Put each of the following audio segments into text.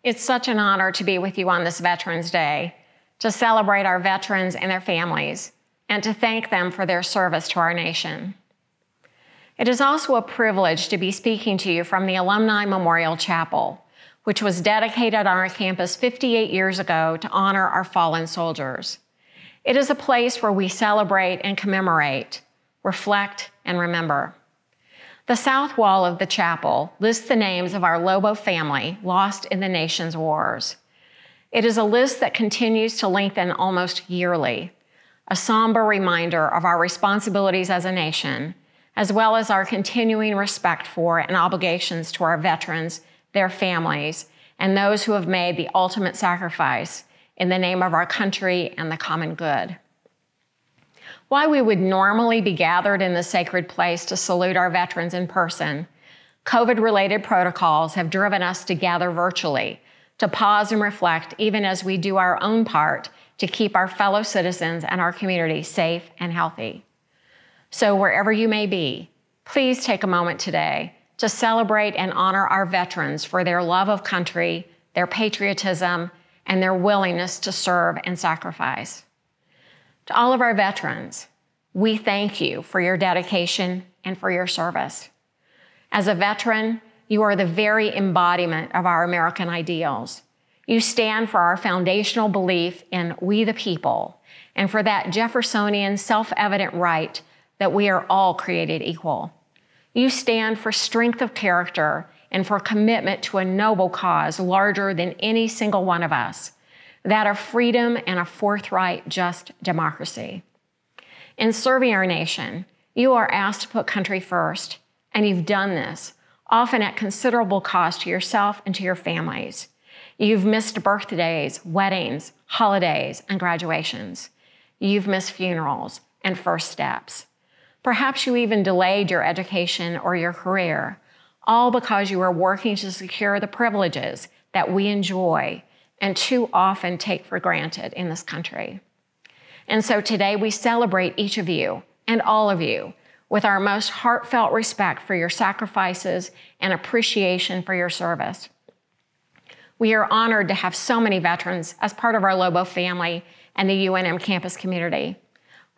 It's such an honor to be with you on this Veterans Day, to celebrate our veterans and their families, and to thank them for their service to our nation. It is also a privilege to be speaking to you from the Alumni Memorial Chapel, which was dedicated on our campus 58 years ago to honor our fallen soldiers. It is a place where we celebrate and commemorate, reflect, and remember. The south wall of the chapel lists the names of our Lobos family lost in the nation's wars. It is a list that continues to lengthen almost yearly, a somber reminder of our responsibilities as a nation, as well as our continuing respect for and obligations to our veterans, their families, and those who have made the ultimate sacrifice in the name of our country and the common good. While we would normally be gathered in this sacred place to salute our veterans in person, COVID-related protocols have driven us to gather virtually, to pause and reflect even as we do our own part to keep our fellow citizens and our community safe and healthy. So wherever you may be, please take a moment today to celebrate and honor our veterans for their love of country, their patriotism, and their willingness to serve and sacrifice. To all of our veterans, we thank you for your dedication and for your service. As a veteran, you are the very embodiment of our American ideals. You stand for our foundational belief in we the people, and for that Jeffersonian self-evident right that we are all created equal. You stand for strength of character and for commitment to a noble cause larger than any single one of us, that of freedom and a forthright, just democracy. In serving our nation, you are asked to put country first, and you've done this, often at considerable cost to yourself and to your families. You've missed birthdays, weddings, holidays, and graduations. You've missed funerals and first steps. Perhaps you even delayed your education or your career, all because you were working to secure the privileges that we enjoy and too often take for granted in this country. And so today we celebrate each of you and all of you with our most heartfelt respect for your sacrifices and appreciation for your service. We are honored to have so many veterans as part of our Lobos family and the UNM campus community.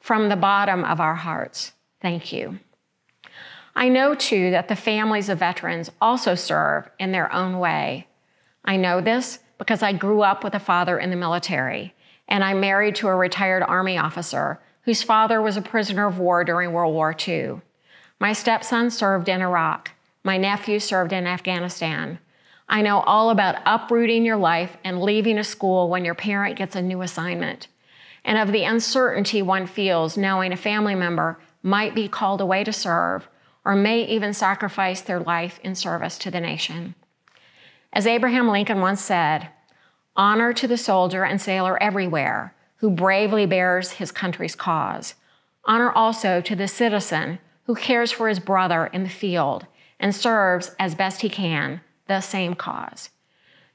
From the bottom of our hearts, thank you. I know too that the families of veterans also serve in their own way. I know this because I grew up with a father in the military, and I'm married to a retired Army officer whose father was a prisoner of war during World War II. My stepson served in Iraq. My nephew served in Afghanistan. I know all about uprooting your life and leaving a school when your parent gets a new assignment, and of the uncertainty one feels knowing a family member might be called away to serve or may even sacrifice their life in service to the nation. As Abraham Lincoln once said, "Honor to the soldier and sailor everywhere who bravely bears his country's cause. Honor also to the citizen who cares for his brother in the field and serves as best he can the same cause."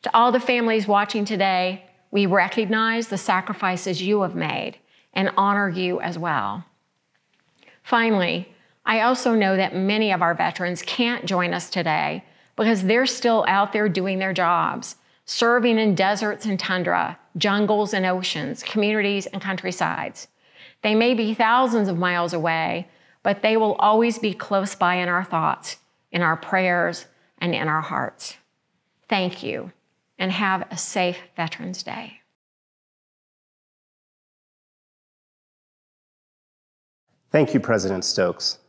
To all the families watching today, we recognize the sacrifices you have made and honor you as well. Finally, I also know that many of our veterans can't join us today because they're still out there doing their jobs, serving in deserts and tundra, jungles and oceans, communities and countrysides. They may be thousands of miles away, but they will always be close by in our thoughts, in our prayers, and in our hearts. Thank you, and have a safe Veterans Day. Thank you, President Stokes.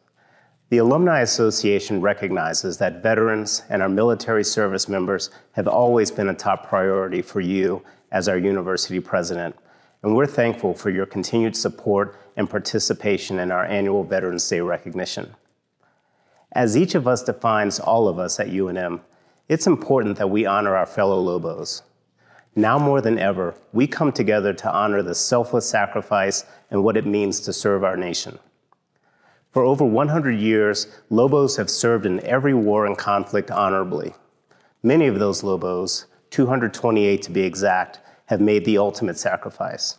The Alumni Association recognizes that veterans and our military service members have always been a top priority for you as our university president, and we're thankful for your continued support and participation in our annual Veterans Day recognition. As each of us defines all of us at UNM, it's important that we honor our fellow Lobos. Now more than ever, we come together to honor the selfless sacrifice and what it means to serve our nation. For over 100 years, Lobos have served in every war and conflict honorably. Many of those Lobos, 228 to be exact, have made the ultimate sacrifice.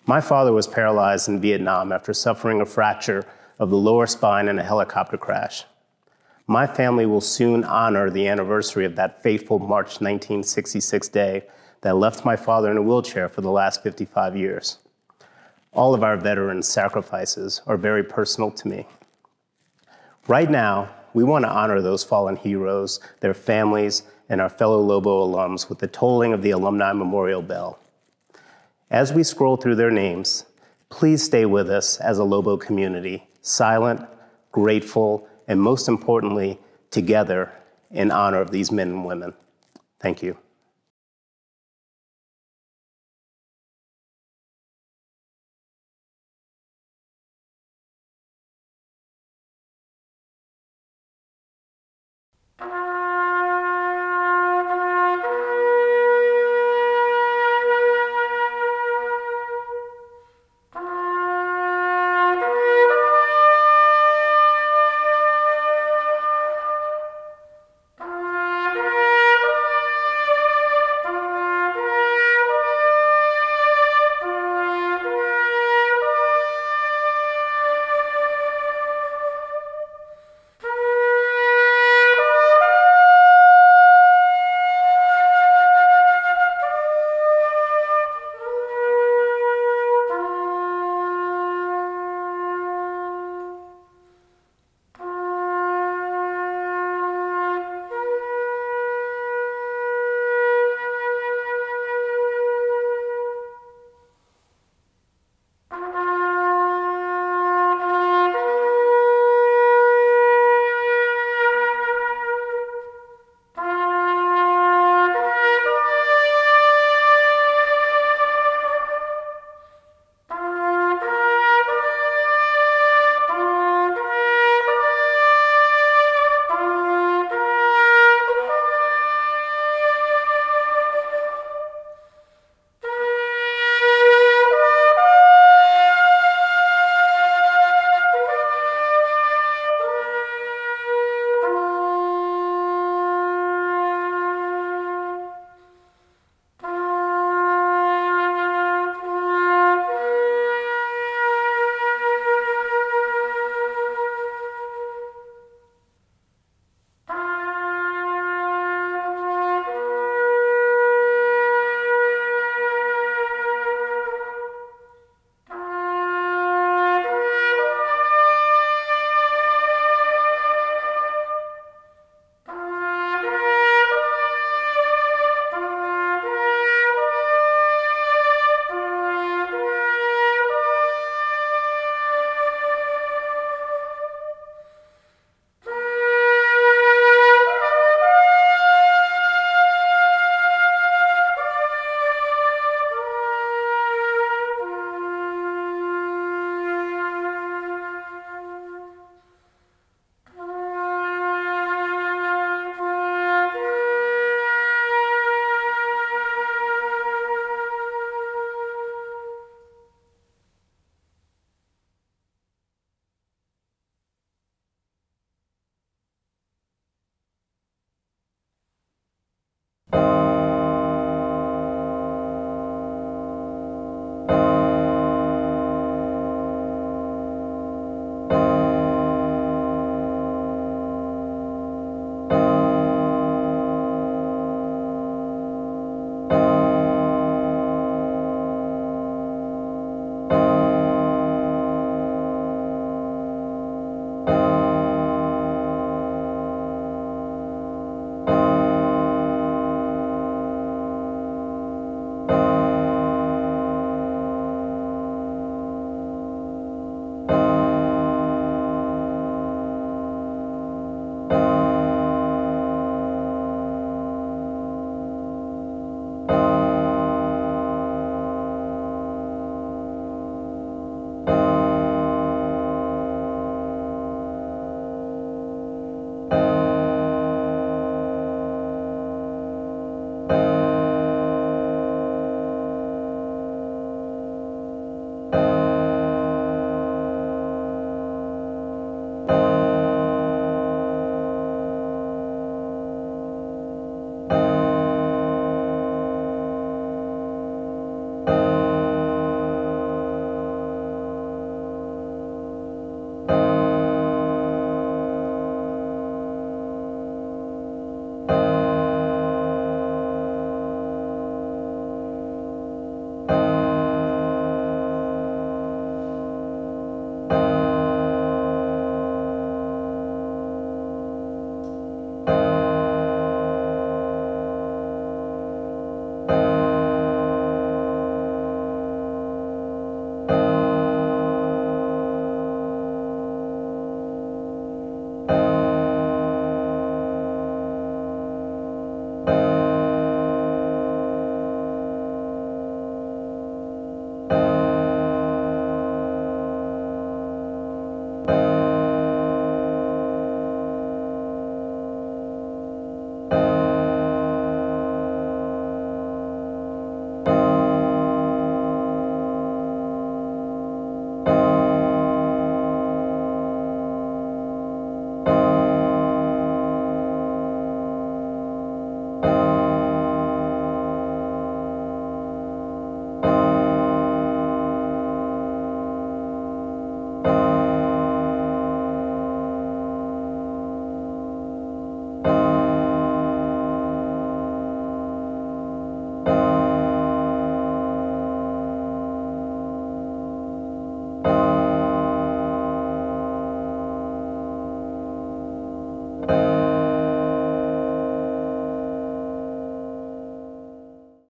My father was paralyzed in Vietnam after suffering a fracture of the lower spine in a helicopter crash. My family will soon honor the anniversary of that fateful March 1966 day that left my father in a wheelchair for the last 55 years. All of our veterans' sacrifices are very personal to me. Right now, we want to honor those fallen heroes, their families, and our fellow Lobo alums with the tolling of the Alumni Memorial Bell. As we scroll through their names, please stay with us as a Lobo community, silent, grateful, and most importantly, together in honor of these men and women. Thank you.